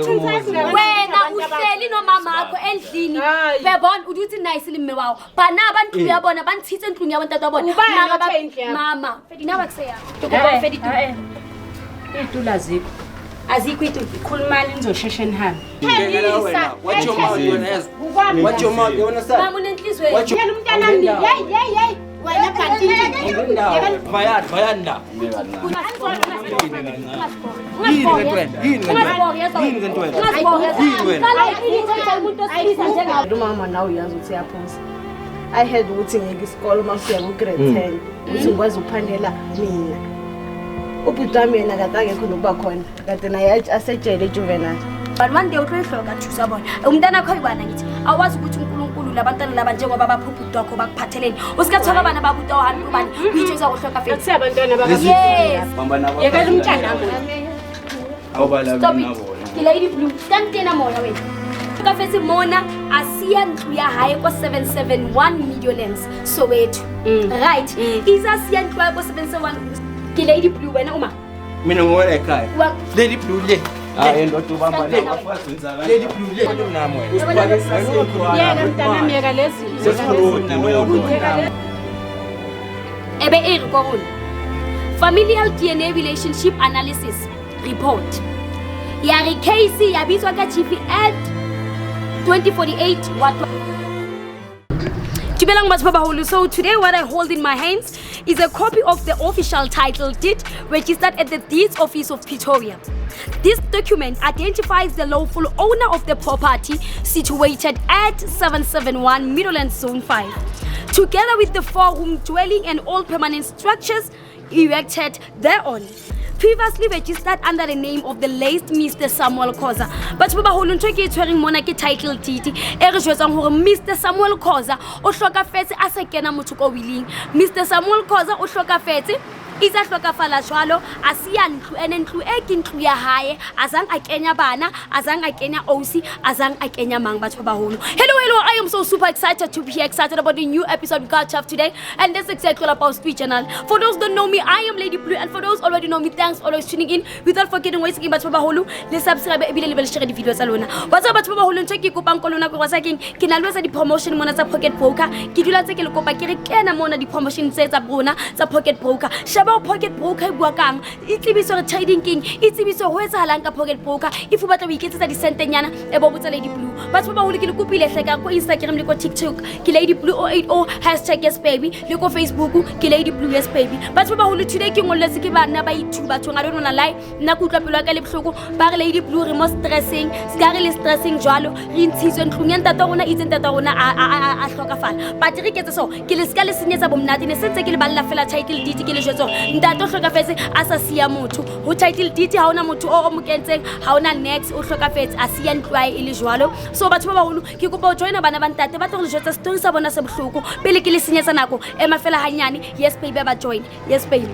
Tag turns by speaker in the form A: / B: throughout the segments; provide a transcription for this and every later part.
A: wena uhleli nomama wakho endlini bebona uthi nice limme wawo bana abantu uyabona banithithe endlini yabo ntata wabona mama Fedina wakuseya ukuba Fedina
B: itula zikho
A: azikho itu
B: ikhulumani nizosheshe nihambe
C: Watch your mouth, you understand? Watch your mouth, you understand?
A: mama unenhlizwe
C: Watch your
A: hey wena kanti
C: Bayanda.
D: Mama now uyazi ukuthi yaphosa. I had ukuthi ngeke isikole masiya ku grade 10 ukuthi ngikwazi ukuphanela mina. Ubudami yena kade akekho nokuba khona. Kade naye asejele ejuvenile.
A: but one day uhlehloka thusa bona umntana akho ibana ngithi awazi ukuthi uNkulunkulu labantwana laba njengoba baphuphuda wakho bakuphatheleni usikathola abana babuta uhani ubani uyijoza ukuhloka fethu
D: Asiyabantwana baka
A: yes
D: yekela umntana
C: Awubala
A: stop
C: mina
A: it
C: bona.
A: Lady Blue kantena mona wena kafesi mona asiya ndlu ya haye ko 771 millionens Soweto right izasiya ndlu ya ko 771 Lady Blue wena uma
C: Mina ngona ekhaya. Lady Blue le. Ndoda ubamba la bafazi wenzakala. Lady Blue le nami wena.
D: yena mntana miyeka lezi
A: ebe irikon familial DNA relationship analysis report yari case yabizwa ka Chief at 2048 what So today what I hold in my hands is a copy of the official title deed registered at the Deeds Office of Pretoria. This document identifies the lawful owner of the property situated at 771 Middleland Zone 5, together with the 4-room dwelling and all permanent structures erected thereon. Previously registered under the name of the late Mr. Samuel Khoza. But Baba Holunto ke tshwereng mona ke title deed e re jwetsang hore Mr. Samuel Khoza o hloka fetse a se kena motho ko willing. Mr. Samuel Khoza o hloka fetse iza hlokafala jwalo asiya ntlu ene ntlu e ke ntlu ya hae azang a kenya bana azang a kenya OC azang a kenya mang batho ba baholo. Hello, I am so super excited to be here, excited about the new episode we got of today, and that's exactly all about Street Channel. For those don't know me, I am Lady Blue, and for those already know me, thanks for always tuning in. Without forgetting ways to batho ba baholo le subscribe e bile le share di video tsa lona. Batho ba baholo ntse ke kopang ko lona go sa keng ke na lwetsa di promotion mona tsa Pocket Broker ke dula tse ke le kopa ke re kena mona di promotion tse tsa bona tsa Pocket Broker. Pocket Broker bua kang itlibiso re trading king itlibiso ho etsahalang ka Pocket Broker if o batla ho iketsetsa di sentenyana e bo botsa Lady Blue batho ba hole ke le kopile hleka ko Instagram le ko TikTok ke Lady Blue 080 #YesBaby le ko Facebook ke Lady Blue YesBaby batho ba hole today ke ngolletse ke bana ba itu batho ngalo nona live nna ku utlwa pelo ka le bohloko ba re Lady Blue re mo stressing ska re le stressing jwalo re ntshitswe ntlung ya ntata rona itse ntata rona a hlokafala but re ketse so ke le ska le senyetsa bomnati ne sentse ke le balla fela title deed ke le jwetso to hloka fetse asasiya motho ho title deed ha ona motho o mo kentseng ha ona next o hloka fetse asiya ntwae ile jwalo so batho ba baholo ke kopa o joina bana ba ntate ba tlo le jwetsa story sa bona se bohloko pele ke le senyetsa nako e mafela hanyane YesBaby ba join YesBaby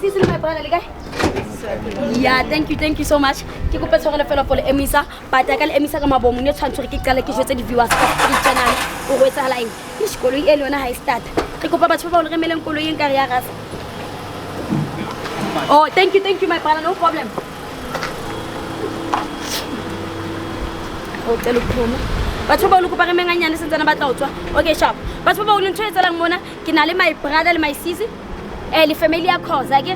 A: this is my brother guy. Yeah, thank you so much. Ke kopa tshwarelo fela for le emisa but ka le emisa ka mabomo ne tshwantse ke qale ke jwetse di viewers ka Street Channel o go etsa hala eng ke sekolo e le yona ha e start ke kopa batho ba ba le remeleng koloi eng ka re ya rasa. Oh, thank you my brother, no problem. Oh, tell you batho ba lokupa re menganyane sentsana ba tla utswa okay sharp batho ba o ntho e tselang mona ke na le my brother le my sis le family ya Khoza ke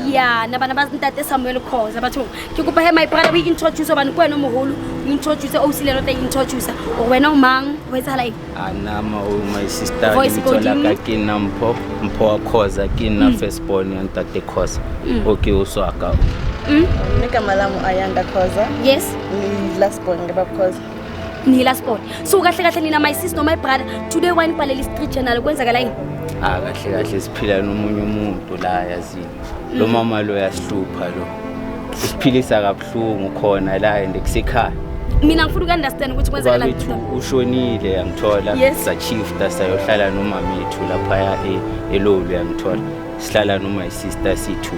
A: yeah na bana ba ntate Samuel Khoza batho ke kopa he my brother we introduce bana ko wena moholo introduce o silelo ta introduce o wena o mang o etsa hala eng
E: nama o my sister ngithola ka ke Mpho wa Khoza ke na firstborn ya ntate Khoza okay uswaka
D: igama lami Ayanda Khoza
A: yes
D: ni last born ngaba Khoza
A: ni last born so kahle kahle nina my sister no my brother today wine paleli Street Channel kwenzakala yini
E: kahle siphila nomunye umuntu la yazini lo mama lo yasihlupha lo siphilisa kabuhlungu khona la ende kusekhaya
A: mina ngifuna ukunderstand ukuthi kwenzakala
E: ngithu ushonile yangithola sa chief sayohlala nomama ethu lapha eLolu yangithola sihlala no my sister sithu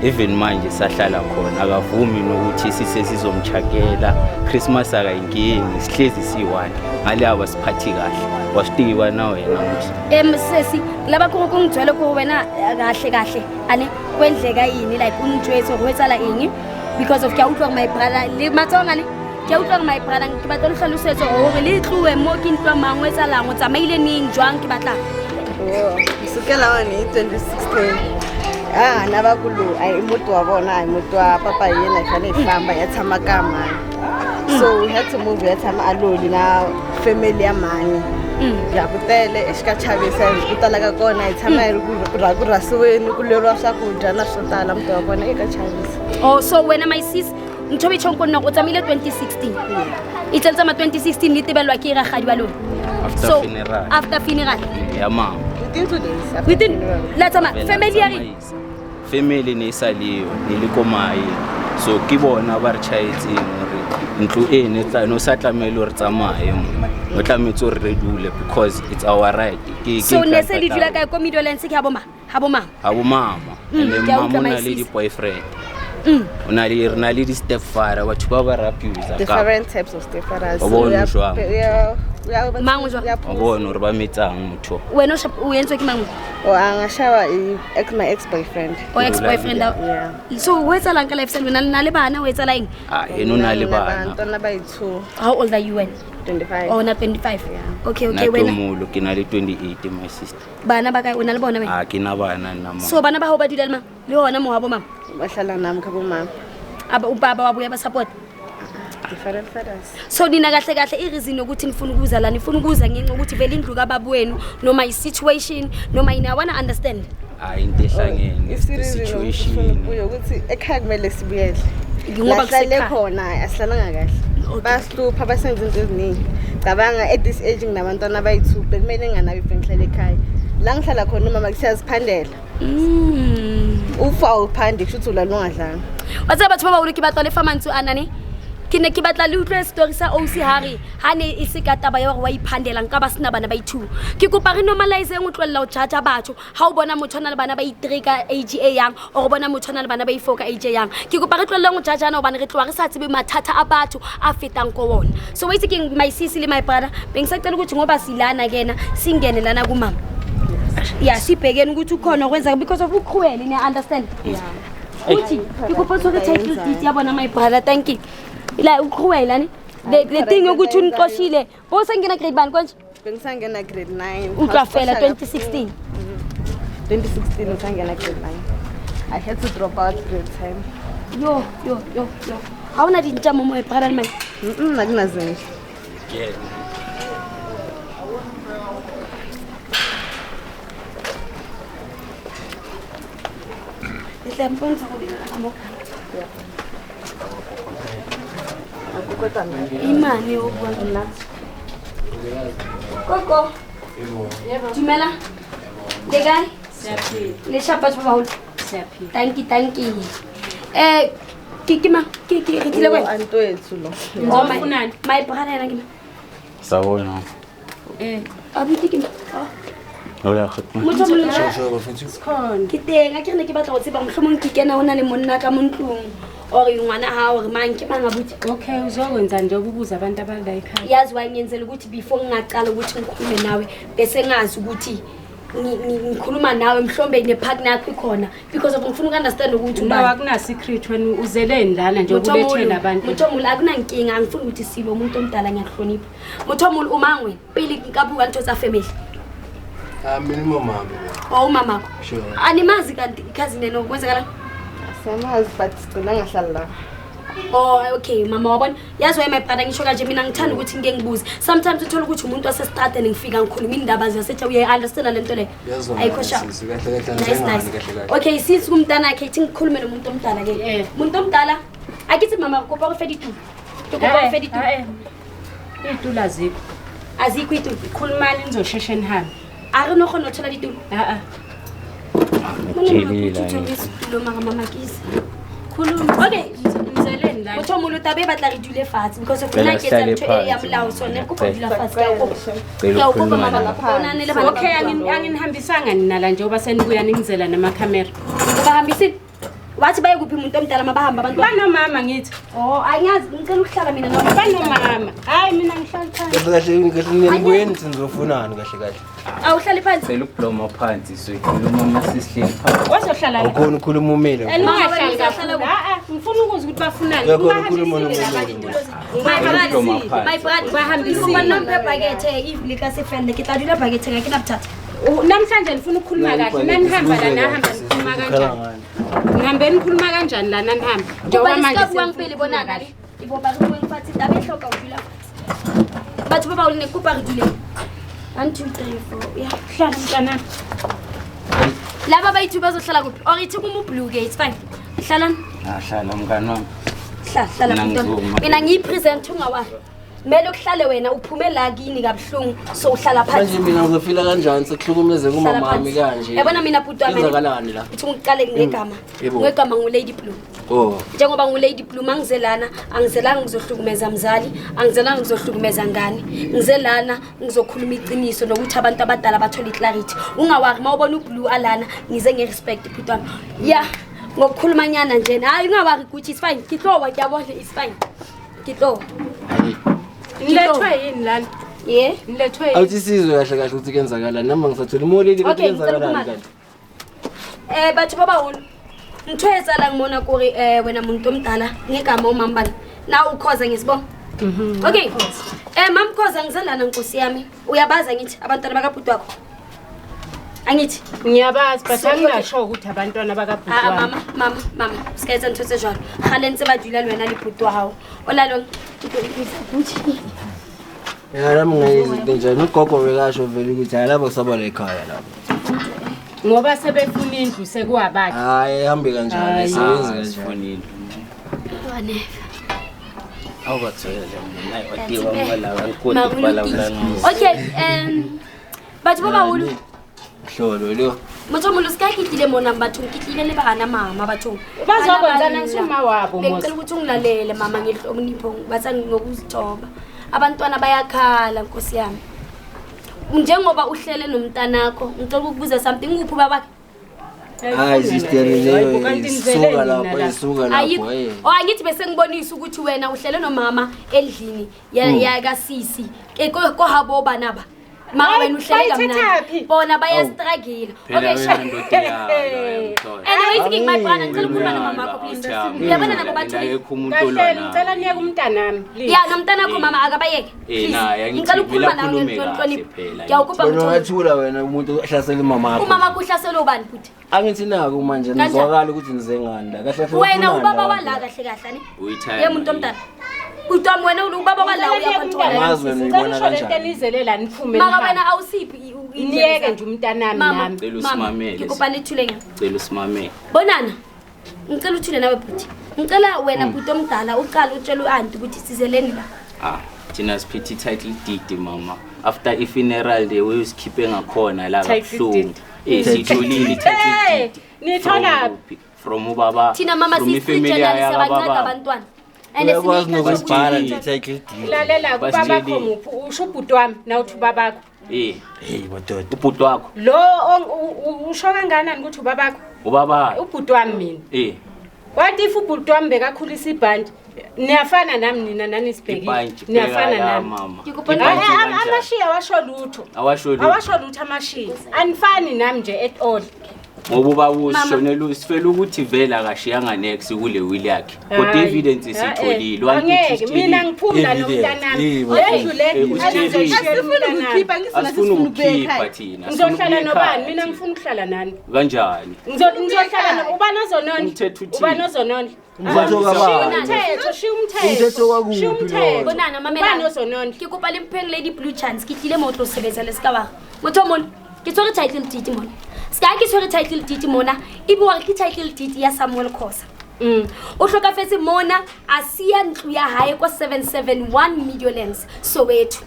E: even manje sahlala khona akavumi nokuthi sisesizomchakela Christmas akayingeni sihlezi siwani ngale abasiphathi kahle wasitiwa na wena manje
A: sesi laba kungigcwele ko wena kahle ane kwendleka yini like unjwetho kwetsala yini because of ke a utlwa my brother le matsonga le ke a utlwa my brother ke batla le hlalosetso hore le tloe mo ke ntwa mangwe tsa langwe tsamaile neng jwang ke batla
D: kusukela wani 2016 nabakulu imoto wabona imoto wa papa yena fane ifamba yathama kama so we had to move yathama aloli na family ya mani yakutele esikachavisa kutalaka kona ithama iri kurasiweni kuleriwa swakudya na swo tala mntu wa kona eka chavisa
A: oh so wena my sis nthobe chonkona go tsamile 2016 itsenza ma 2016 le tebelwa ke ra gadi ba lona after funeral
E: ya mama
D: within 2 days
A: within let's
E: family ne isaliyo nilikomaye so ke bona ba re chaetseng re ntlo ene tla no sa tlamelo re tsamaye mo tlametso re dule because it's our right
A: so ne se le dula ka comedolence ke habo mama
E: and then mama na le di boyfriend una le rena le di stepfather batho ba ba rapuza
D: different types of stepfathers
E: bona re ba metsang motho
A: wena o yentswe ke mangwe
D: angashawa my ex-boyfriend
A: yeah so wetsa lang ka lifestyle wena na le bana wetsa lang
E: eno na le bana
D: ntona ba ithu
A: how old are you when
D: 25
A: oh na 25 okay
E: wena mulo ke na le 28 my sister
A: bana ba ka una le bona wena
E: ke na bana nna mama
A: so bana ba ho ba dula le mama le hona mo habo mama
D: bahlala nami khabo mama
A: ubaba wabuya ba support
D: different fathers
A: so dina kahle ireason ukuthi nifuna ukuza la nifuna ukuza ngenxa ukuthi vele indlu kaBaba wenu noma i-situation noma ina wanna understand
E: into ehlangene
D: situation ukuthi ekhaya kumele sibuyele ngoba kusekhaya khona asilalanga kahle baslupha basenza into eziningi cabanga at this age nginabantwana abayithu bekumele nganabi bengihlele ekhaya la ngihlala khona mama kusiyaziphandela ufa uphande kusho ukuthi ulalungadlanga
A: watsa batho ba bolo ke batla le famantsho anane ke ne ke batla le utlwe story sa OC Harry hane e se ka taba ya gore wa iphandela nka ba sina bana ba ithu ke kopa re normalize eng utlwella o chacha batho ha o bona motho na le bana ba itrika age e yang o bona motho na le bana ba ifoka age yang ke kopa re tlwella ngo chacha na o bana re tloa re sa tsebe mathata a batho a fetang ko wona so wait ke my sis le my brother bengisacela ukuthi ngoba silana kena singene lana ku mama yeah sibhekeni ukuthi ukhona ukwenza because of ukhuwele ni understand yeah uthi ke kopa tsoke title deed ya bona my brother thank you ila ukhuwela ni le thing ukuthi unixoshile bo sengena grade 1 konje
D: bengisangena grade 9
A: utlafela 2016
D: usangena grade 9 I had to drop out grade 10
A: yo hauna dintsha mo my brother man
D: nakinazenje
E: yeah
A: Lemponza go dira mo imane o bua nna koko dumela le kae le shapa tshaba holo thank you ke ritile wena
D: anto ethu lo
A: my brother yana ke
E: sa bona
A: abuti ke
E: hola khotma
A: motho mo le ke teng a ke ne ke batla go tseba mohlomong ke kena ona le monna ka montlong or ngwana ha or mang ke mang abuti
B: okay uzokwenza nje ukubuza abantu abala ekhaya
A: yazi wayengenzela ukuthi before ngaqala ukuthi ngikhulume nawe bese ngazi ukuthi ngikhuluma nawe mhlombe ne partner yakho ikhona because of ngifuna ukunderstand ukuthi
B: uba akuna secret wena uzeleni lana nje ukulethela abantu
A: Muthomulu akunankinga ngifuna ukuthi sibe umuntu omdala ngiyahlonipha Muthomulu umangwe pili nkabuka ntho tsa family
C: minimum mama
A: mama sure animazi kanti cousin eno kwenzakala
D: samazi but sicela ngahlala la
A: okay mama wabona yazi why my brother ngisho kanje mina ngithanda ukuthi ngeke ngibuze sometimes uthola ukuthi umuntu wasestart ngifika ngikhuluma indaba zasethi uye understand lento le ayikho sha okay since umntana akhe ithi ngikhulume nomuntu omdala ke umuntu omdala akithi mama kopa ku fedi tu kopa ku fedi tu
B: itula zikho
A: azikho itu
B: khulumani nizosheshe nihambe
A: ari no khona uthola ditulu mama kisi khuluma okay mzeleni la Muthomulu tabe batla re dule fatshe because of nna ke tsa ntho e ya molao so ne kopa dula fatshe ka kopa mama lapha le bana
B: okay anginihambisanga nina la nje oba senibuya ningizela namakhamera
A: ubahambisini wathi baye kuphi umuntu omdala mabahamba abantu
B: banomama ngithi
A: angazi ngicela ukuhlala mina noma
B: banomama hayi mina ngihlala phansi
C: kahle nibuyeni sizofunana kahle
A: awuhlali phansi
E: sele ukubloma phansi so ikhuluma masisihleli phansi
B: wazohlala
C: ukhona ukhuluma umele
B: ngifuna ukuzwa ukuthi bafunani.
A: My brother, ngifuna nompepakethe ivlika sefende kitadula pakethe ngake napthatha.
B: Namhlanje ngifuna ukukhuluma kahle. Nanihamba la nahamba nikhuluma kanjani? Ngihambe nikhuluma kanjani la nanihamba?
A: Njengoba manje sengifile bonakala. Ibo ba go ngiphathi tabe hloka udlula. Batho ba ba uline kupa re dule. 1 2 3 4 yeah hlala mntana laba bayithu bazohlala kuphi or ithi kuma blue gates fine hlala
E: mngani wami
A: hlala mina ngiyipresent ungawa mele ukuhlale wena uphume la kini kabhlungu so uhlala phansi
C: manje mina ngizofila kanjani sekuhlukumeze kumamami kanje
A: yabona mina bhuti wami
C: enzakalani la
A: uthi ngiqale ngegama ngu Lady Blue njengoba ngu Lady Blue mangizelana angizelanga ngizohlukumeza mzali angizelanga ngizohlukumeza ngani ngizelana ngizokhuluma iqiniso nokuthi abantu abadala bathola iclarity ungawari mawubona uBlue alana ngize ngerespect bhuti wami yeah ngokukhuluma nyana nje hayi ungawari ukuthi it's fine kitlowa yabona it's fine kitlowa
B: Nilethwe yini lana?
A: Yeah.
B: Nilethwe yini?
C: Awuthi sizwe kahle kahle ukuthi kenzakala noma ngisathola imoleli ukuthi kenzakala kanti.
A: Batho ba baholo. Nthweza la ngibona kuri wena umuntu omdala ngegama umambani. Na ukhoza ngisibona. Okay. Mamkhoza ngizelana nkosi yami. Uyabaza ngithi abantwana bakabhuti wakho. Angithi
B: ngiyabazi but angingasho ukuthi abantwana bakabhuti
A: wakho. Mama, sikayetsa nthose jalo. Khale ntse ba dula lwena le bhuti wa hao. Olalo
C: Ya nami ngayizinto njani ugogo bekasho vele ukuthi ayalabo kusaba la ekhaya lapho.
B: Ngoba sebefuna indlu sekuwabakhe.
C: Hayi hambe kanjani sebenze kanjani.
A: Wane.
E: Awubathwele nayi wadiwa ngala nkodi bala ulana.
A: Okay, batho ba baholo.
C: Hlolo lo.
A: Motho mo loska kitile mona batho kitile le bana mama batho.
B: Bazokwenza nakusuma wabo
A: mos. Ngicela ukuthi ungilalele mama ngihlonipho bathi ngokuzithoba. Abantwana bayakhala Nkosi yami. Njengoba uhlele nomntanakho ngicela ukubuza something uphi babakhe.
C: Hayi sister leyo isuka lapho isuka lapho
A: angithi bese ngibonisa ukuthi wena uhlele nomama endlini yaka sisi ko habo banaba mama wena uhlele kamnandi bona bayastruggle okay anyway my brother ngicela ukukhuluma nomama wakho please uyabona nabo bathule
B: ngicela niye kumntanami
A: ya nomntanakho mama akabayeke ngicela ukukhuluma nawe ngihloniphe ngiyakupha
C: unowathula wena umuntu ohlasela mama wakho
A: umama kuhlasela ubani futhi
C: angithi nako manje ngizwakala ukuthi nizengani la kahle
A: wena ubaba wala kahle kahle ne yemuntu omdala Utami wena ubaba wala uyakontrola
C: ngazwe ngibona
B: kanjani enizelela niphume
A: maka wena awusiphi
B: niyeke nje umntanami nami
E: cela usimamele
A: ngikupana ithule ngene
E: cela usimamele
A: bonana ngicela uthule nawe bhuti ngicela wena bhuti omdala uqala utshela uanti ukuthi sizeleni la
E: thina siphithi title deed mama after i-funeral day usikhiphe ngakhona la kabuhlungu sitholile title deed
B: nithola
E: from ubaba
A: thina mama sifrijalani sabanceda abantwana
C: uyakwazi nokubhala title deed
B: lalela kubabakho muphi usho ubhuti wami nawuthi ubabakho
E: hey madoda ubhuti wakho
B: lo usho kanganani ukuthi ubabakho
E: ubaba
B: ubhuti wami mina wathi if ubhuti wami bekakhulisa ibhandi niyafana nami nina nani sibhekile niyafana nami amashiya awasho lutho amashiya anifani nami nje at all
E: ngoba ubawushonela usifela ukuthi vela kashiyanga next kule will yakhe kodwa evidence isitholile
B: wangithi mina ngiphumla nomntanami
E: asifuna ukukhipha thina
B: ngizohlala nobani mina ngifuna ukuhlala nani
E: kanjani
B: ngizohlala ubani ozononi umthetho
A: bonana mamela ngikupa le mpheng Lady Blue chance kitlile motlo sebetsa le ska ba motho mona ke tsore title deed mona ska ke tsore title deed mona ibo wa ke title deed ya Samuel Khosa o hlokafetse mona a siya ntlu ya hae kwa 771 Meadowlands Soweto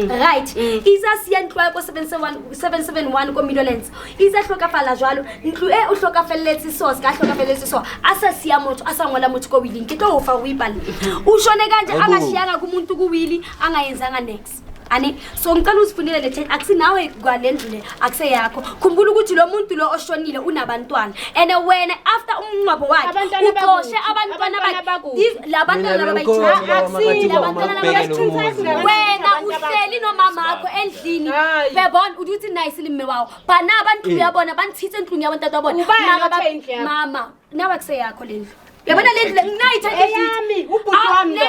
A: right iza siya ntlu ya kwa 771 kwa Meadowlands iza hlokafala jwalo ntlu e o hlokafelletse so ska hlokafelletse so asa siya motho asa ngola motho ko willing ke tlo ofa uipala ushone kanje angashiyanga kumuntu ku willi angayenzanga next ani so ngicela usifunile le thethe akusinawe kwalendlule akuse yakho khumbula ukuthi lo muntu lo oshonile unabantwana and wena after umncwabo wakhe uqoshe abantwana bakhe labantwana wena uhleli nomama wakho endlini bebona ukuthi nice limme wawo bana abantu uyabona banithithe endlini yabantwana babona mama nawe akuse yakho lendlu Yabona le nginayi
B: eyami ubhuti wami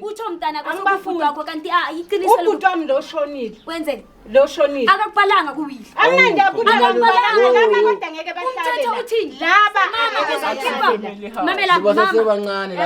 A: utsho mntana kwasubhuti wakho kanti iqiniso
B: ubhuti wami lo shonile
A: wenzeni
B: lo shonile
A: akakubhalanga kuwili
B: amnandi akubalanga kodwa ngeke bahlale
A: umthetho uthini
B: laba
A: mamela
C: basebancane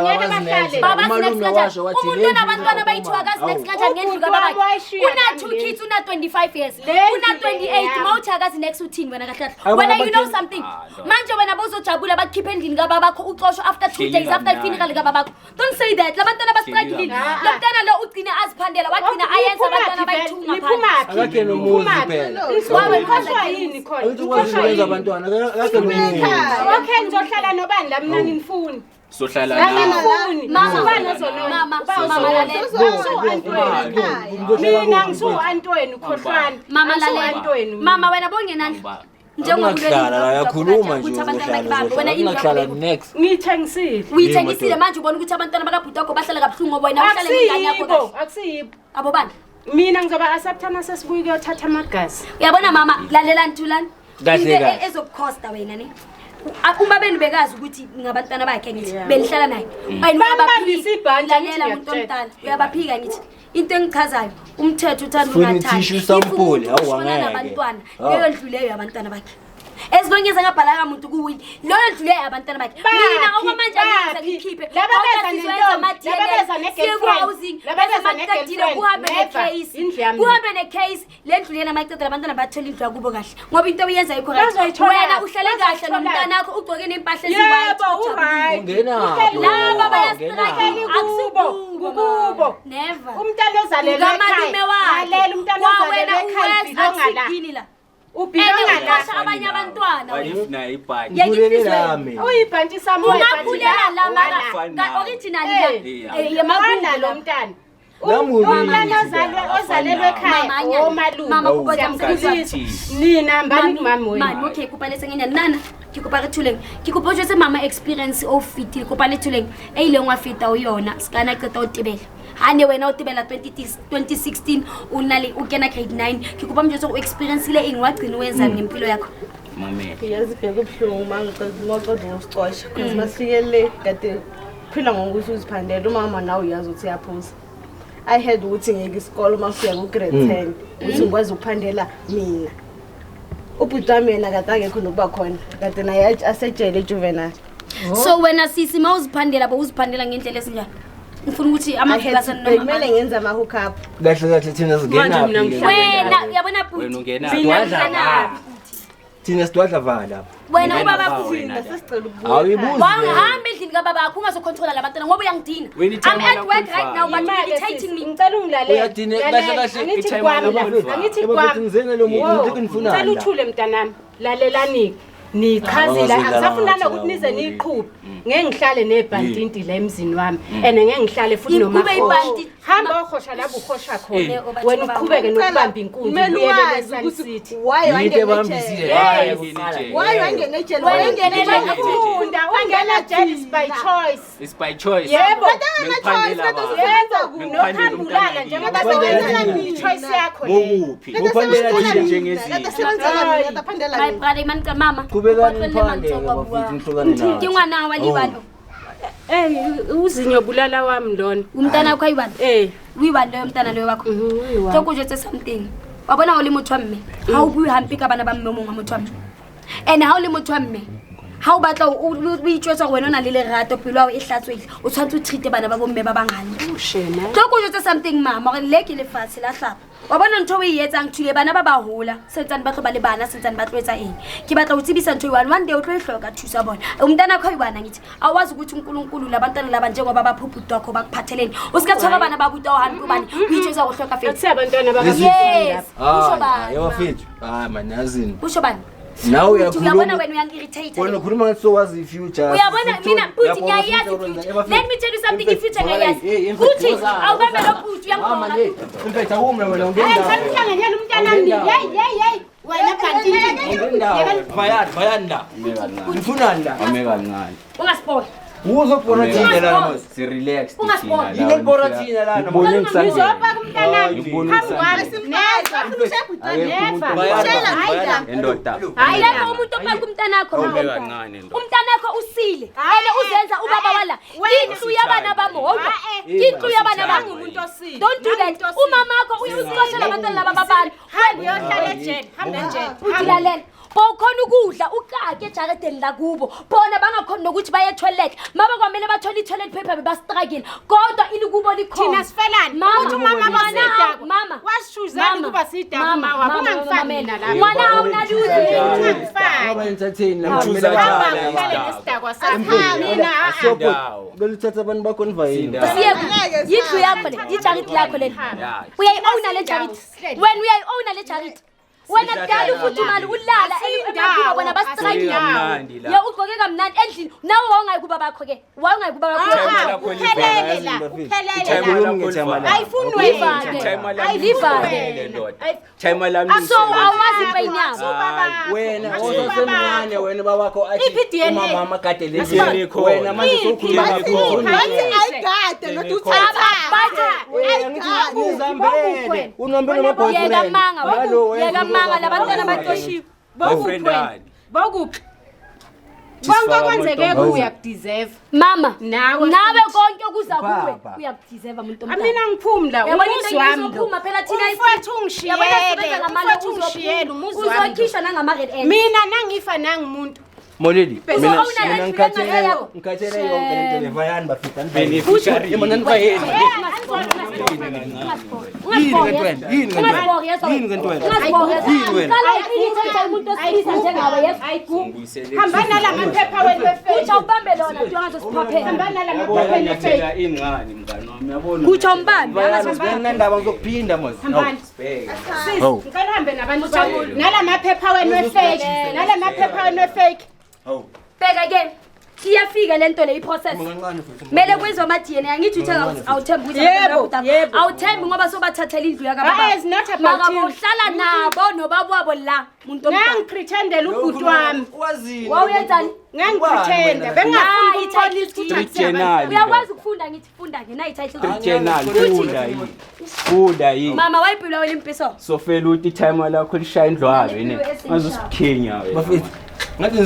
A: umuntu onabantwana bayithiwa kazi next kanjani ngendlu kababakhe una 2 kids una 25 years una 28 mawuthi akazi next uthini wena kahlahla wena you know something manje wena bozojabula bakukhipha endlini kababakho uxoshwe after 2 days after ifuneral kababakho don't say that labantwana bastrikile lo mntana lo ugcina aziphandela wagcina ayenza abantwana bayithunga phansi
C: akhe nomuzi phela
B: wawe khoshwa yini khona
C: ukwenza abantwana akhe nomuzi
B: okay ngizohlala nobani la mina ngifuni
E: sohlala
B: mina ngisu-antweni khohlwana
A: mama wena bongenani
B: ngiyithengisile
A: uyithengisile manje ubona ukuthi abantwana bakabhuti wakho bahlala kabuhlungu ngoba wena uhlala nengane yakho
B: akusiyibo
A: abo bani
B: mina ngizoba asabthana sesibuye kuyothatha amagazi
A: uyabona mama lalela ntulani ezokukhosta wena ne uma benu bekazi ukuthi ngabantwana bakhe ngithi belihlala naye lalela umuntu omdala uyabaphika ngithi into engichazayo umthetho uthanda ungathanaabantwana leyo ndlu leyo yabantwana bakhe ezibongeza ngabhala kamuntu kuwini leyo ndlu leyo yabantwana bakhe mina okwamanje angiza ngikhiphe kuhambe necase le ndlu lena maceda labantwana bathola indlu yakubo kahle ngoba into oyenza yikho right wena uhlale kahle nomntana wakho ugcoke nempahla eziwhitelaba
B: bayasikubo
A: never
B: umntana ozalelwe ekhaya umntana ozalelwe ekhaya
A: ubhilangala abanye abantwana
B: uyibhanti sami
A: ungaphulela la original
B: yamabuna lo mntana umntana ozalelwe ekhaya omalume nina mbani mami wena
A: okay kupalese ngenyana nana kikopa rethuleng kikopa jose mama experience of fit kikopa lethuleng eyile ngwafita uyona sikana qeta utibela hane wena utibela 2016 unali ukena grade 9 kikopa manje so experience ile ingwagcina wenza ngempilo yakho
E: mame
D: yazibheka ubhlungu mangicela usicosha because masiyele kade phila ngokuthi uziphandela umama nawe uyazi ukuthi yaphuza I had ukuthi ngeke isikolo mafika ku grade 10 ukuthi ngikwazi ukuphandela mina ubhuti wami yena kade angekho nokuba khona kade naye asejele juvenile
A: so wena sisi mawuziphandela uziphandela ngendlela esinjani ngifuna ukuthi amafika
D: kumele ngenza ama hook up
C: kahle thina singena
A: wena uyabona bhuti
E: wena ungena
C: thina sidwadla vala
A: wena ubaba kufina
D: sesicela ukubuya
C: awuyibuzi
A: wahamba endlini kababa akho ungazocontrola labantwana ngoba uyangidina I'm at work right now but you're irritating me
B: ngicela ungilalela
C: uyadine kahle
B: angithi kwami
C: ngizene lo muntu ngifuna
B: ngicela uthule mntanami lalelani nichazile akusafunana ukuthi nize niqhubhe ngeke ngihlale nebhantinti la emzini wami ene ngeke ngihlale futhi noma hamba okhosha lapho ukhosha khona wena uqhubeke nokubamba inkunzi uyele leSun City
D: why
B: wangena jail is by choice yebo nokhambulala njengoba sengenza choice yakho
C: ngokuphi ngophandela njengezini
A: my brother man mama
C: kubekani niphande bafiki nihlukane nawe
A: ngingwana walibalo
B: uzinyo bulala wami lona
A: umntana wakho ayibani uyibani loyo mntana loyo wakho tokujetse something wabona ole motho wa mme ha o bue hampe ka bana ba mme mongwe motho wa mme and ha o le motho wa mme ha o batla o itshwetsa wena ona le lerato pelo ao e hlatswile o tshwantse o treat bana ba bomme ba bangane tokujetse something mama gore le ke lefatshe la hlapa wa bona ntho o e etsang thule bana ba ba hola sentsane ba tlo ba le bana sentsane ba tlo etsa eng ke batla go tsebisa ntho one day o tlo e hloka thusa bona umntana kho ibana ngithi awazi ukuthi uNkulunkulu labantwana laba njengoba baphuphuta wakho bakuphatheleni usikathoka bana babuta uhani kubani uyitsheza go hloka fethu
B: abantwana baba
A: yes usho bani
C: yawafethu man yazini
A: usho bani
C: now
A: uyabona wena uyangirritate
C: wena ukhuluma so wazi future
A: uyabona mina uthi ngiyayazi let me tell you something if future ngiyayazi uthi awubambe lo bhuti uyangibona
C: impetha kumna wena ungena
B: ngiyanganyela umntana wami hey wena kanti
C: vayanda ngifuna la
E: amekancane
A: ungasiphola
C: uzobona thina la
E: si relax
A: Ungasibona.
E: thina
C: ngibona thina la
E: ngibone ngisanje
B: ngizopha kumntanami
E: ngibone
B: neva
E: endoda
A: hayi lapho umuntu opha kumntana wakho
E: awubeka kancane ndoda
A: umntana umntanakho usile ene uzenza ubaba wala indlu yabana bamodwa indlu yabana bangumuntu osile don't do that umamakho uyusixoshela abantwana laba babani
B: uyohlala ejele hamba ejele
A: udilalela bawukhona ukudla ukake ejakedeni lakubo bona bangakhona nokuthi baye toilet maba kwamele bathole i-toilet paper bebastruggle kodwa ilikubo likhona
B: thina sifelani ukuthi umama basidako
A: mama
B: wasishuzani kuba sidako mama ungangifani mina la
A: mwana awunaluzi
C: Baba entertain
E: Mthuza
B: Hamba
E: njalo
B: uhlale nesidakwa sakho mina
C: belithatha abantu bakho nivayini
A: yindlu yakho le ijacket lakho leli uyayi-owna le jacket wena uyayi-owna le jacket wena kudala ufuthi imali ulala emabhina bona bastrayile ye ugqoke kamnandi endlini nawe wawungayikuba bakho-ke wawungayikuba bakho so awazi impeyini yabo
C: wena osemncane wena babakho athi umama agadele wena manje sokhuluma
D: ayigade nothi
C: uzambele unombele mabhoyfriend
A: yekamanga labantwana batoshiwe
B: bokuphi konke kwenzeke kuwe uyakudeserve
A: mama
B: nawe
A: nawe konke okuza kuwe uyakudeserve umuntu omdala
B: mina ngiphumla umuzi wami
A: uphuma phela thina
B: ufethu ungishiyele umuzi wami
A: uzokhishwa nangama-red end
B: mina nangifa nangimuntu
C: Moleli
A: mina
C: ngikhathele yonke lento levayani bafita
E: beneficiary
C: emana nivayeni
B: hamba nala maphepha wenu
A: kutsho ubambe lona ngazosiphaphela
B: hamba nala maphepha
E: nyathela ingani mngani wami yabona
A: kutsho mbambe
C: nandaba ngizokuphinda mos
B: ngicela uhambe nabantu nala maphepha wenu efake nala maphepha wenu efake
A: bheka ke siyafika lento le iprocess mele kwenziwe ama-DNA angithi uthenga awuthembi ukuthi awuthembi ngoba sobathathela indlu yakababauhlala nabo nobabwabo la muntu
B: ngangipretendela ubhuti wami
A: wawuyenzani
B: ngangipretenda
A: uyakwazi ukufunda ngithi funda-ke
E: funda yini
A: mama wayibhilwa wena impiso
E: sofela ukuthi ithayima lakho lishaya indlwayo yini ngazosikhenya wena
C: ngathi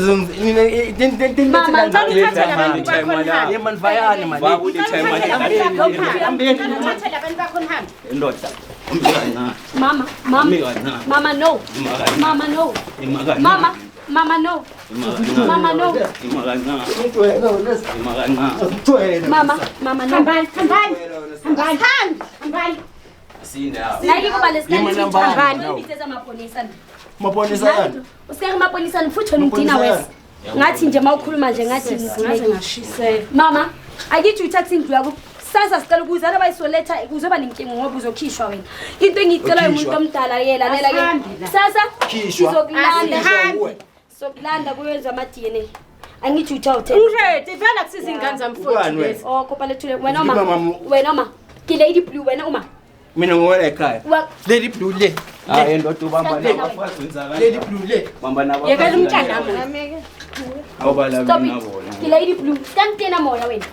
A: Mama no. Mama no. Mama no. Mama no. Mama no.
B: hambani
A: maponisani usikake maponisani futhi wena umdina wese ngathi nje mawukhuluma nje ngathi
B: ngashisela
A: mama akithi utaxi indlu yakho sasa sicela ukuzana bayisoletha kuzoba nenkinga ngoba uzokhishwa wena into engicela umuntu omdala yela lela ke sasa sokulanda kuyenza ama DNA angithi uthathe
B: uredi vela kusiza ingane zami futhi
A: oh kopalethule wena ma ki lady blue wena uma
C: mina ngowela ekhaya lady blue le
E: ndoda ubamba nabafazi wenzakala
C: lady blue le
E: bamba nabo
B: yekela umntana wami
E: awubala nabona
A: ki lady blue skantena moya wena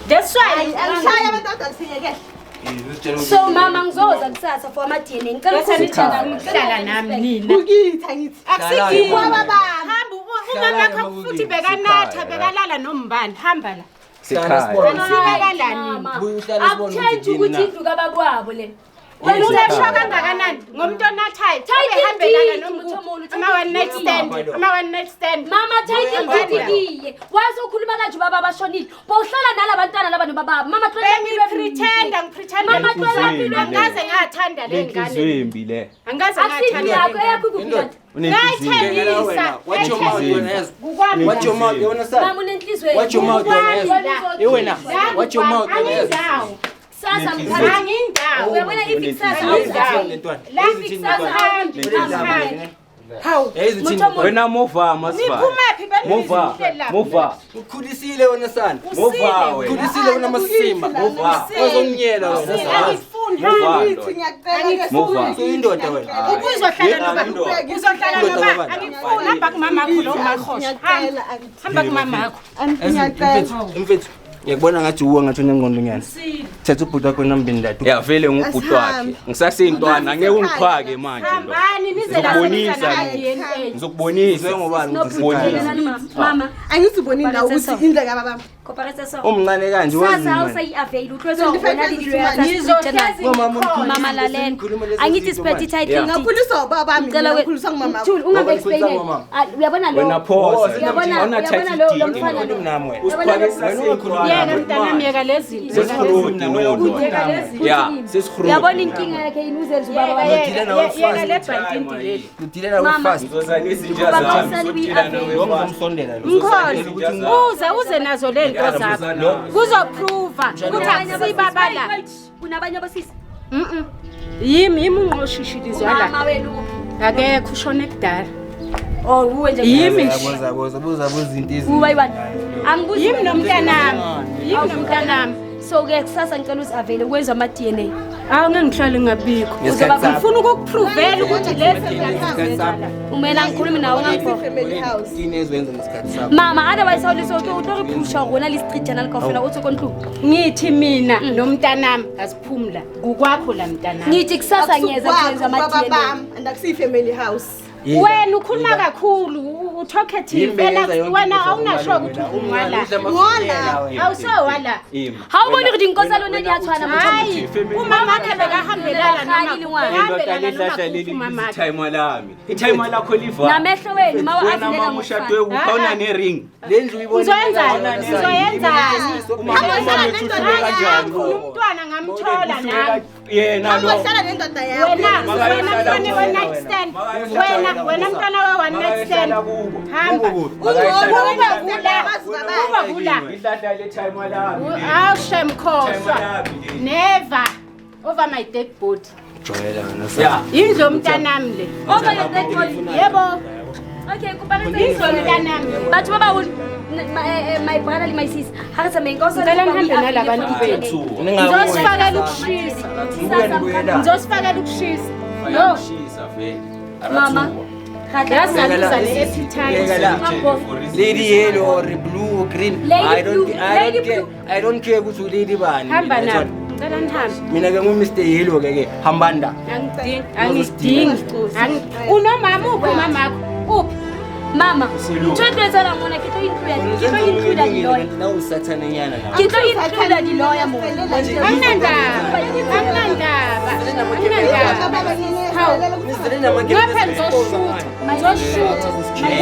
B: that's why
D: alishaya abantu asinyeke
A: so mama ngizoza kusasa for ama DNA ngicela
B: ukuhlala nami nina
D: ukitha ngithi
B: akusikiwa baba hamba umama wakho futhi bekanatha bekalala nombani hamba la
A: akutshentshe ukuthi indlu kabakwabo le
B: wena ulashwa kangakanani ngomuntu onathayo ehambelana nomuntu ama-one night stand
A: mama thayitikiye wazi ukhuluma kanje ubaba abashonile bowuhlala nalabantwana laba nobababa mama
B: ngipretenda angaze ngathanda le ngane angaze ngathanda
A: yakho ikuphi
B: ngayithembisa
C: Watch your mouth, you understand?
A: mama unenhliziyo
C: Watch your mouth, wena. Watch your mouth,
A: sasa
B: angindawo
A: uyabona ifix sasa
B: la fix sasa
E: wena mova masifana mova
C: ukhulisile wena sana
E: mova wena
C: ukhulisile wena masimba mova ozongiyela wena
E: mova
C: indoda wena
B: uzohlala noba angifuni hamba kumama wakho lo makhosha hamba kumama wakho
C: mfethu Ngiyakubona ngathi uwe ngathi unengqondo nyana. Thatha ubhuti wakho nambini dad.
E: Ya vele ngubhuti wakhe. Ngisaseyintwana ngeke ungiqhwake manje lo.
B: Hambani nize la
E: Ngizokubonisa ngobani ngizobonisa.
A: Mama,
D: angizibonini la ukuthi indlela baba.
C: Umncane kanje wazi.
A: Sasa usayi-avail uhlose ubona mama lalela. Angithi siphethe title.
D: Ngakhuliswa ubaba bami, ngakhuliswa ngumama.
A: Thula ungabe-explain. Uyabona lo.
E: Wena phosa.
A: Uyabona lo mfana lo.
B: Yeka mntanami yeka lezi
E: Ya, sesikhuluma.
A: Uyabona inkinga yakhe inuzenza ubaba
B: yeka le bantindi leli.
C: Udilena ufast.
E: Ngizozalisa inja zami.
C: Ngomsondela lo.
B: Mkhozi uze nazo lento zakho kuzoprova ukuthi akusibabala
A: kunabanye abasisi
B: yimi unqoshishilizwa la
A: mama wena
B: akekho ushone kudala
A: uwe nje
B: yimi
C: buza izinto ezi.
A: uwe yiwani angibuzi
B: yimi nomntanami
A: so-ke kusasa ngicela uzi-avele ukwenza ama-DNA
B: awungengihlali ngabikho ngifuna ukukuprovela ukuthi lezi
A: umela ngikhulume nawe mama otherwise utoriphusha gona le streetjana le kaofela o tsekontlo
B: ngithi mina nomntanami asiphumula kukwakho la mntanami
A: ngithi kusasa ngiyeza kwenza ama-DNA
D: andakusiyi-family house.
B: wena ukhuluma kakhulu utalkative wena awunasho ukuthi ungwala awusowala
A: hawuboni ukuthi inkosi alona liyathwana
B: hayi umama akhe bekahambelana
E: Ithayima lami. Ithayima lakho livana.
A: namehlo wenu ma
E: Wena mama ushadwe ukhawuna nering.
C: Lendlu uyibona.
B: Uzoyenzani umntwana ngamthola nami
E: Yena lo.
D: Angohlala nendoda yakho.
B: wena mntwana we-one night stand hamba kula
E: Ihlahla lethayima lami.
B: awushemkhoswa never over my dead body
C: Joyela wena
E: Ya.
B: yindlu yomntanami le
A: over your dead body
B: yebo
A: okay kubalisa
B: yindlu yomntanami
A: batho ba ba my brother le my sis ha re tsamaye nkosi
B: ngicela nihambe nalabantu bethu ngizosifakela ukushisa ngizosifakela ukushisa no
E: Shisa vele.
A: mama
B: yazaluza le-epithite
C: Lady yellow or blue or green.
A: Lady
C: I don't care ukuthi ulady bani.
B: hamba nami ngicela nihambe
C: Mina ke Mr Yellow ke hambanda.
B: angidingi unomama uphi umamakho uphi
A: mama ntshwetetsela ngona ke tlo includa di-lawyer
C: Na usathana nyana la.
A: ke tlo includa di-lawyer mo
B: anginandaba ngapha ngizoshuta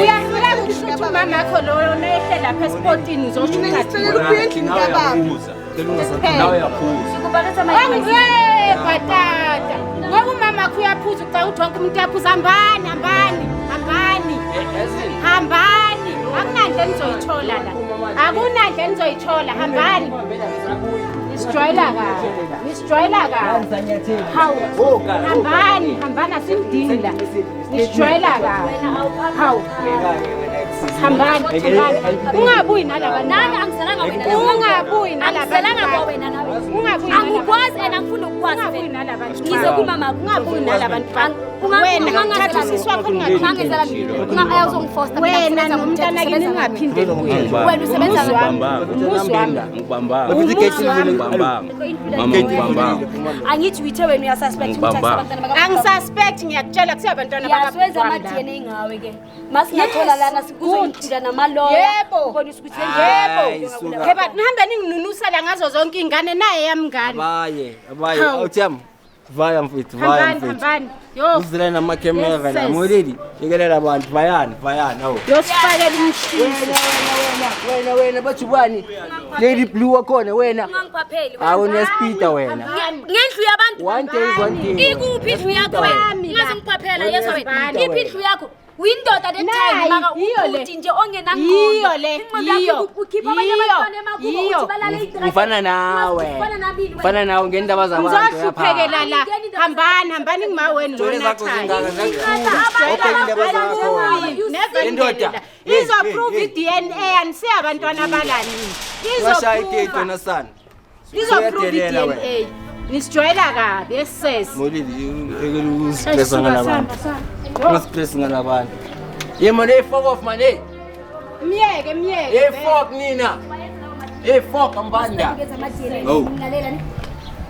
B: uyafika ukushuta umamakho lo nehle lapha esipotini uzoshuta
E: Nawe yaphuza.
B: bhatata ngoba umamakho uyaphuza uca uthi wonke umuntu uyaphuza hambani akunandle nizoyithola la akunandle nizoyithola hambani nisijwayela kabi hambani asimdingi la nisijwayela kabi hawu hambani ungabuyi
A: angikwazi and angifuna ukukwazi ngize kumamakho
B: ungabuyi nalabantu wena ngithatha usisi wakho
A: ungazongifosta
B: wena nomntana kini ningaphinde
A: wena usebenza
E: Ngibambanga.
A: angithi uyithe wena uyasuspect
B: angisuspect ngiyakutshela kusiyabantwana
A: yaswenza ama-DNA ngawe ke masingathola lana kuzoyintuda namaloya
B: Yebo.
A: ubonisa ukuthi
B: but nihambe ninginunusela ngazo zonke iy'ngane naye yamngane
C: Abaye. Awuthiyam. Vaya mfethu,
B: hambani yo
C: Uzila namakhamera la. Moleli. Yekelela abantu vayani awu.
B: yosifakela umshisi
C: Wena bathi bani? Lady Blue wakhona wena. Awunespeeder wena.
A: ngendlu yabantu
C: One day.
A: ikuphi indlu yakho wena ungazingiphaphela yeso wena iphi indlu yakho uyindoda letime maka ukuthi nje ongenangqondo ukhipha abanye abantwana emakubo uthi balale
C: Ngifana nawe ngendaba zabantu
B: ngizohluphekela la hambani ngumaweni
C: Indoda.
B: izoprove i-DNA anisiye abantwana abalani
C: Washayithetona sana.
B: izoprove i-DNA nisijwayela kabi esisesi
C: Moleli, usistressa ngalabantu. Usistress ngalabantu. Ye man, fuck off man.
B: myeke
C: Hey fuck Nina. Hey, fuck, ambanda.
E: Oh.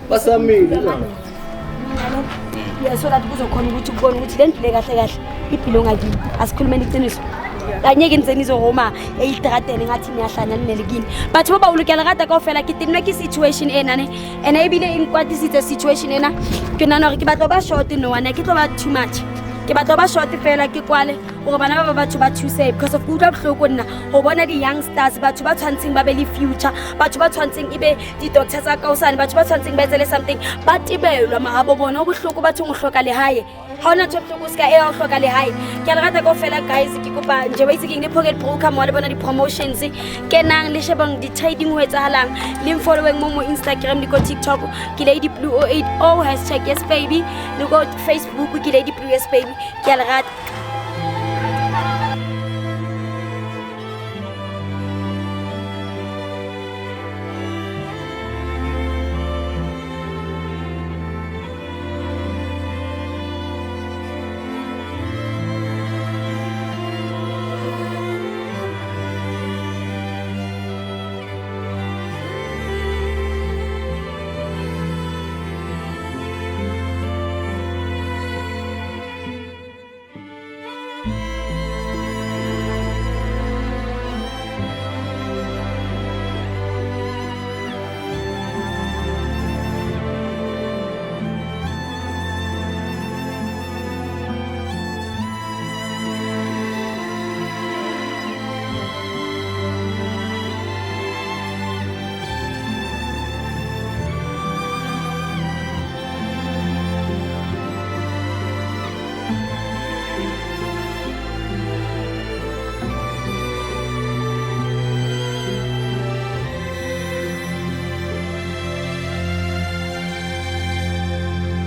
C: Basamile.
A: Yeah, so that kuzokhona ukuthi ukubona ukuthi le ndile kahle kahle iphilo ngakini asikhulumeni iqiniso kanye ke ntseni izoroma eyitratene ngathi niyahlanya ninelikini batho ba ulukela rata kaofela ke tinwa ke situation ena ne ena ebile inkwatisitse situation ena ke nana gore ke batlo ba short no one ke tlo ba too much ke batlo ba short fela ke kwale gore bana ba batho ba thuse because of good hloko nna go bona di youngsters batho ba tshwantseng ba be le future batho ba tshwantseng ibe di doctors tsa kaosane batho ba tshwantseng ba etsele something ba tibelwa mahabo bona go hloko batho go hloka le hae ha ona tshotlo go ska e go hloka le hae ke re rata go fela guys ke kopa nje ba itse ke ne pocket broker mo le bona di promotions ke nang le shebang di trading ho etsahalang le following mo Instagram le go TikTok ke Lady Blue 080 #YesBaby le go Facebook ke Lady Blue YesBaby ke a le rata